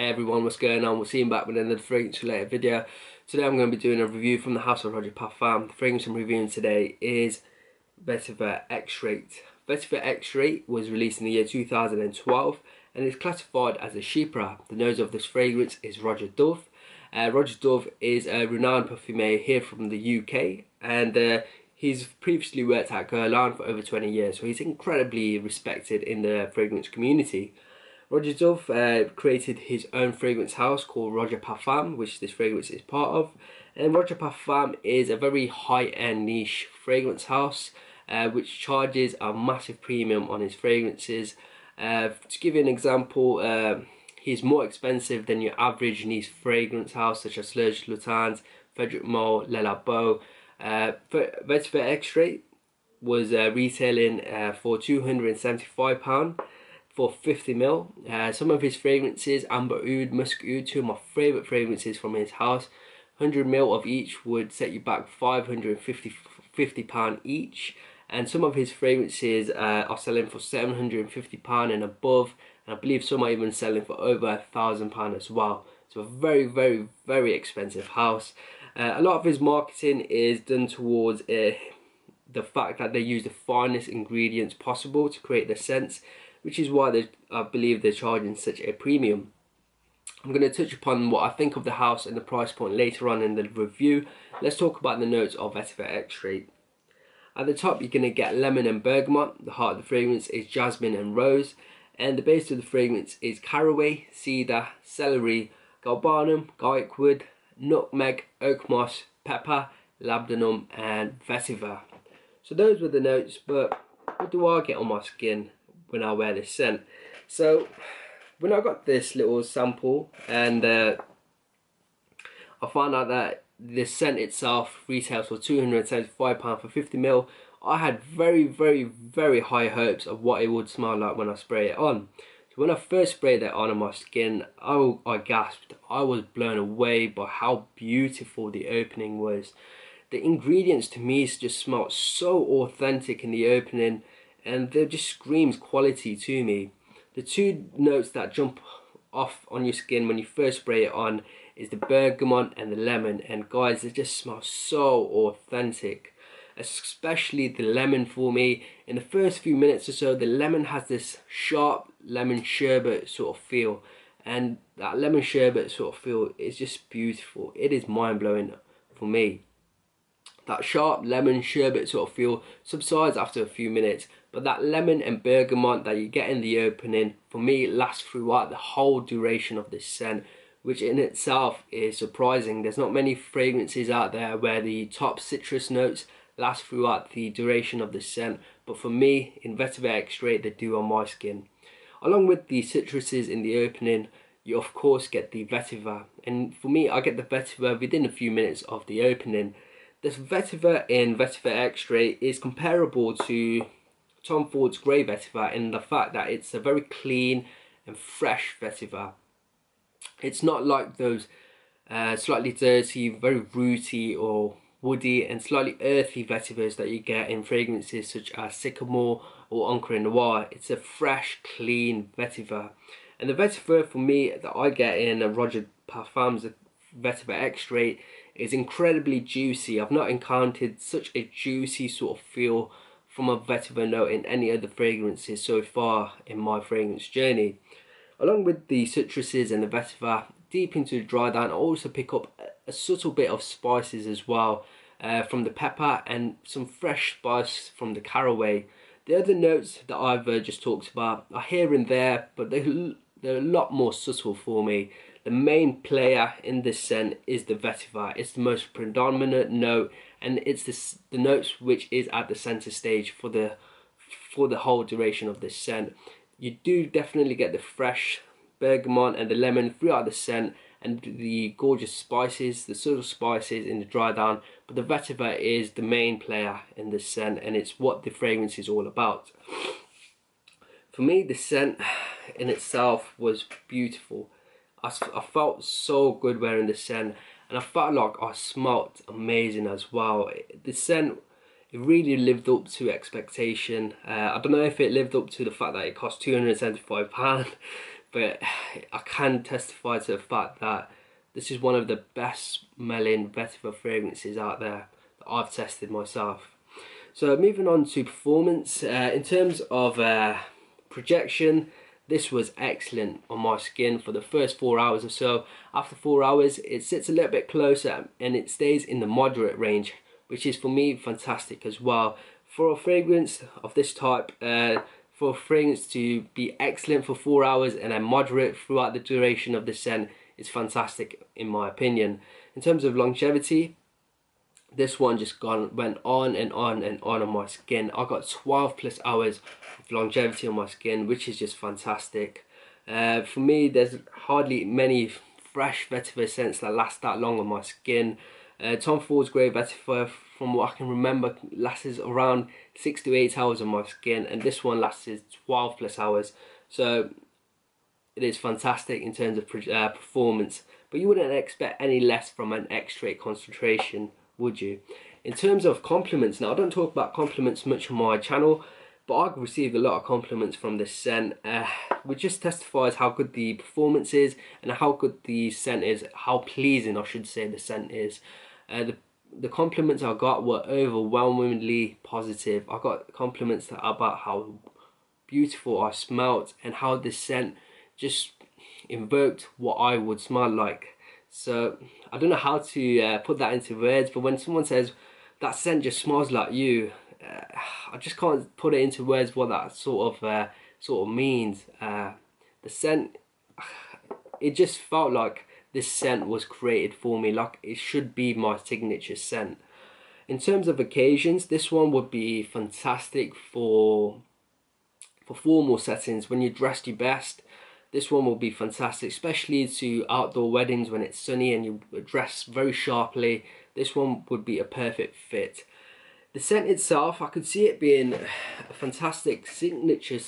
Hey everyone, what's going on? Waseem back with another fragrance related video. Today I'm going to be doing a review from the House of Roja Parfums. The fragrance I'm reviewing today is Vetiver Extrait. Vetiver Extrait was released in the year 2012 and is classified as a Chypre. The nose of this fragrance is Roger Dove. Roger Dove is a renowned perfumer here from the UK, and he's previously worked at Guerlain for over 20 years, so he's incredibly respected in the fragrance community. Roger Dove created his own fragrance house called Roja Parfums, which this fragrance is part of. And Roja Parfums is a very high-end niche fragrance house which charges a massive premium on his fragrances. To give you an example, he's more expensive than your average niche fragrance house such as Serge Lutens, Frederic Malle, Le Labo. Vetiver Extrait was retailing for £275 for 50ml. Some of his fragrances, Amber Oud, Musk Oud, two of my favourite fragrances from his house, 100ml of each would set you back £550 each. And some of his fragrances are selling for £750 and above, and I believe some are even selling for over £1,000 as well. So a very, very, very expensive house. A lot of his marketing is done towards the fact that they use the finest ingredients possible to create the scents, which is why I believe they're charging such a premium. I'm going to touch upon what I think of the house and the price point later on in the review. Let's talk about the notes of Vetiver Extrait. At the top, you're going to get lemon and bergamot. The heart of the fragrance is jasmine and rose, and the base of the fragrance is caraway, cedar, celery, galbanum, garlic wood, nutmeg, oak moss, pepper, labdanum, and vetiver. So those were the notes, but what do I get on my skin when I wear this scent? So when I got this little sample and I found out that the scent itself retails for £275 for 50ml, I had very, very, very high hopes of what it would smell like when I spray it on. So when I first sprayed it on my skin, I gasped. I was blown away by how beautiful the opening was. The ingredients to me just smelled so authentic in the opening, and they just screams quality to me. The two notes that jump off on your skin when you first spray it on is the bergamot and the lemon, and guys, they just smell so authentic. Especially the lemon for me. In the first few minutes or so, the lemon has this sharp lemon sherbet sort of feel, and that lemon sherbet sort of feel is just beautiful. It is mind-blowing for me. That sharp lemon sherbet sort of feel subsides after a few minutes, but that lemon and bergamot that you get in the opening, for me, lasts throughout the whole duration of this scent, which in itself is surprising. There's not many fragrances out there where the top citrus notes last throughout the duration of the scent, but for me, in Vetiver Extrait, they do on my skin. Along with the citruses in the opening, you of course get the vetiver, and for me, I get the vetiver within a few minutes of the opening. This vetiver in Vetiver Extrait is comparable to Tom Ford's Grey Vetiver in the fact that it's a very clean and fresh vetiver. It's not like those slightly dirty, very rooty or woody and slightly earthy vetivers that you get in fragrances such as Sycamore or Encre Noir. It's a fresh, clean vetiver. And the vetiver for me that I get in a Roja Parfums Vetiver Extrait is incredibly juicy. I've not encountered such a juicy sort of feel from a vetiver note in any other fragrances so far in my fragrance journey. Along with the citruses and the vetiver, deep into the dry down, I also pick up a subtle bit of spices as well from the pepper and some fresh spice from the caraway. The other notes that I've just talked about are here and there, but they're a lot more subtle for me. The main player in this scent is the vetiver. It's the most predominant note, and it's the notes which is at the center stage for the whole duration of this scent. You do definitely get the fresh bergamot and the lemon throughout the scent, and the gorgeous spices, the subtle spices in the dry down, but the vetiver is the main player in this scent, and it's what the fragrance is all about. For me, the scent in itself was beautiful. I felt so good wearing the scent, and I felt like I smelt amazing as well. The scent, it really lived up to expectation. I don't know if it lived up to the fact that it cost £275 but I can testify to the fact that this is one of the best smelling vetiver fragrances out there that I've tested myself. So moving on to performance, in terms of projection, this was excellent on my skin for the first 4 hours or so. After 4 hours, it sits a little bit closer and it stays in the moderate range, which is for me fantastic as well. For a fragrance of this type, for a fragrance to be excellent for 4 hours and then moderate throughout the duration of the scent is fantastic in my opinion. In terms of longevity, this one just went on and on and on my skin. I got 12 plus hours of longevity on my skin, which is just fantastic. For me, there's hardly many fresh vetiver scents that last that long on my skin. Tom Ford's Grey Vetiver, from what I can remember, lasts around 6 to 8 hours on my skin, and this one lasted 12 plus hours. So it is fantastic in terms of performance, but you wouldn't expect any less from an extrait concentration, would you? In terms of compliments, now I don't talk about compliments much on my channel, but I've received a lot of compliments from this scent, which just testifies how good the performance is and how good the scent is, how pleasing I should say the scent is. The compliments I got were overwhelmingly positive. I got compliments about how beautiful I smelt and how this scent just invoked what I would smell like. So I don't know how to put that into words, but when someone says that scent just smells like you, I just can't put it into words what that sort of means. The scent, it just felt like this scent was created for me, like it should be my signature scent. In terms of occasions, this one would be fantastic for formal settings. When you're dressed your best, this one will be fantastic, especially to outdoor weddings when it's sunny and you dress very sharply. This one would be a perfect fit. The scent itself, I could see it being a fantastic signature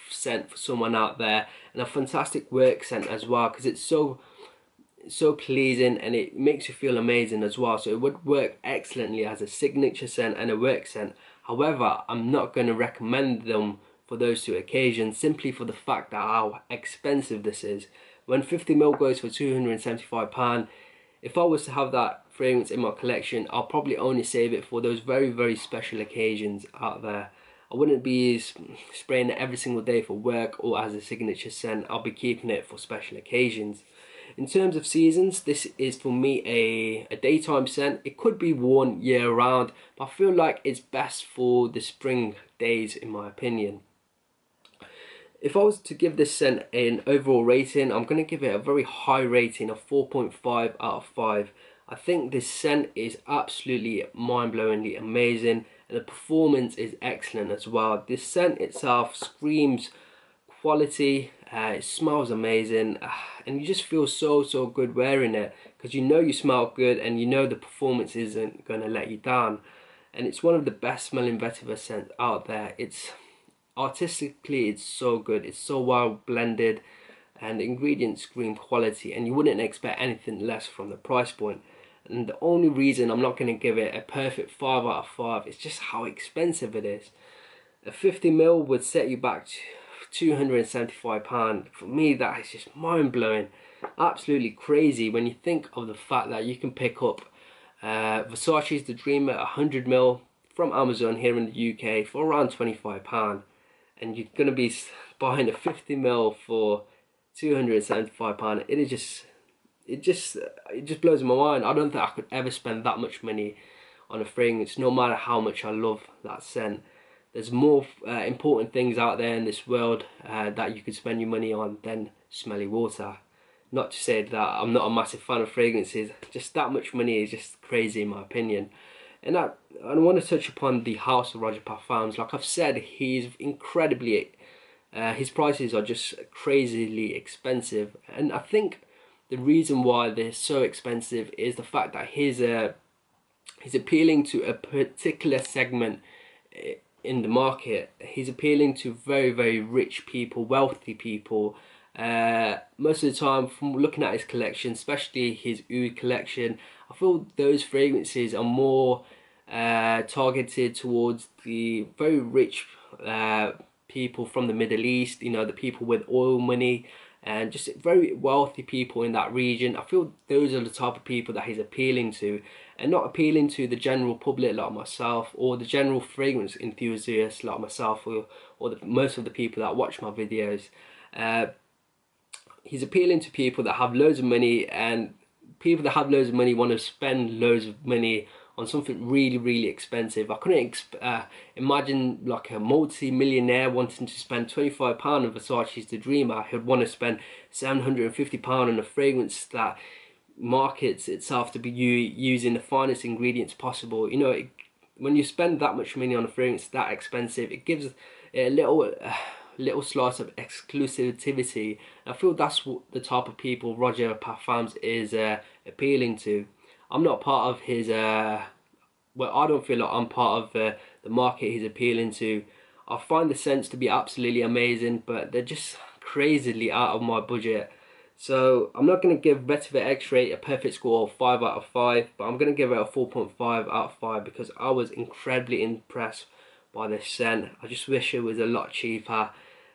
scent for someone out there, and a fantastic work scent as well, because it's so pleasing and it makes you feel amazing as well. So it would work excellently as a signature scent and a work scent. However, I'm not going to recommend them for those two occasions, simply for the fact that how expensive this is. When 50ml goes for £275, if I was to have that fragrance in my collection, I'll probably only save it for those very special occasions out there. I wouldn't be spraying it every single day for work or as a signature scent. I'll be keeping it for special occasions. In terms of seasons, this is for me a daytime scent. It could be worn year round, but I feel like it's best for the spring days in my opinion. If I was to give this scent an overall rating, I'm going to give it a very high rating of 4.5 out of 5. I think this scent is absolutely mind-blowingly amazing, and the performance is excellent as well. This scent itself screams quality, it smells amazing, and you just feel so good wearing it, because you know you smell good and you know the performance isn't going to let you down. And it's one of the best smelling vetiver scents out there. It's artistically, it's so good, it's so well blended, and the ingredients scream quality, and you wouldn't expect anything less from the price point. And the only reason I'm not going to give it a perfect 5 out of 5 is just how expensive it is. A 50ml would set you back to £275. For me, that is just mind-blowing, absolutely crazy when you think of the fact that you can pick up Versace's The Dreamer 100ml from Amazon here in the UK for around £25, and you're going to be buying a 50ml for £275. It just blows my mind. I don't think I could ever spend that much money on a fragrance, no matter how much I love that scent. There's more important things out there in this world that you could spend your money on than smelly water. Not to say that I'm not a massive fan of fragrances, just that much money is just crazy in my opinion. And I want to touch upon the House of Roja Parfums. Like I've said, he's incredibly, his prices are just crazily expensive. And I think the reason why they're so expensive is the fact that he's appealing to a particular segment in the market. He's appealing to very rich people, wealthy people. Most of the time, from looking at his collection, especially his Oud collection, I feel those fragrances are more targeted towards the very rich people from the Middle East, you know, the people with oil money, and just very wealthy people in that region. I feel those are the type of people that he's appealing to, and not appealing to the general public like myself, or the general fragrance enthusiasts like myself, or most of the people that watch my videos. He's appealing to people that have loads of money, and people that have loads of money want to spend loads of money on something really, really expensive. I couldn't imagine like a multi-millionaire wanting to spend £25 on Versace's The Dreamer. He'd want to spend £750 on a fragrance that markets itself to be using the finest ingredients possible. You know, when you spend that much money on a fragrance that expensive, it gives a little slice of exclusivity. I feel that's what the type of people Roja Parfums is appealing to. I'm not part of his, well, I don't feel like I'm part of the market he's appealing to. I find the scents to be absolutely amazing, but they're just crazily out of my budget. So I'm not going to give Vetiver Extrait a perfect score of 5 out of 5, but I'm going to give it a 4.5 out of 5 because I was incredibly impressed by this scent. I just wish it was a lot cheaper,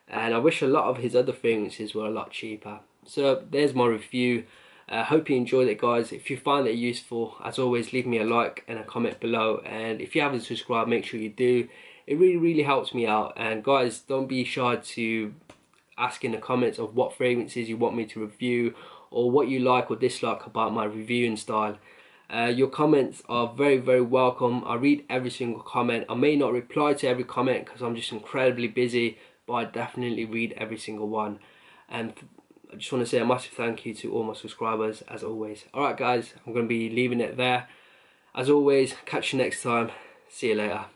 and I wish a lot of his other fragrances were a lot cheaper. So there's my review. Hope you enjoyed it, guys. If you find it useful, as always, leave me a like and a comment below, and if you haven't subscribed, make sure you do. It really helps me out. And guys, don't be shy to ask in the comments of what fragrances you want me to review, or what you like or dislike about my reviewing style. Your comments are very welcome. I read every single comment. I may not reply to every comment because I'm just incredibly busy, but I definitely read every single one. And I just want to say a massive thank you to all my subscribers, as always. Alright guys, I'm going to be leaving it there. As always, catch you next time. See you later.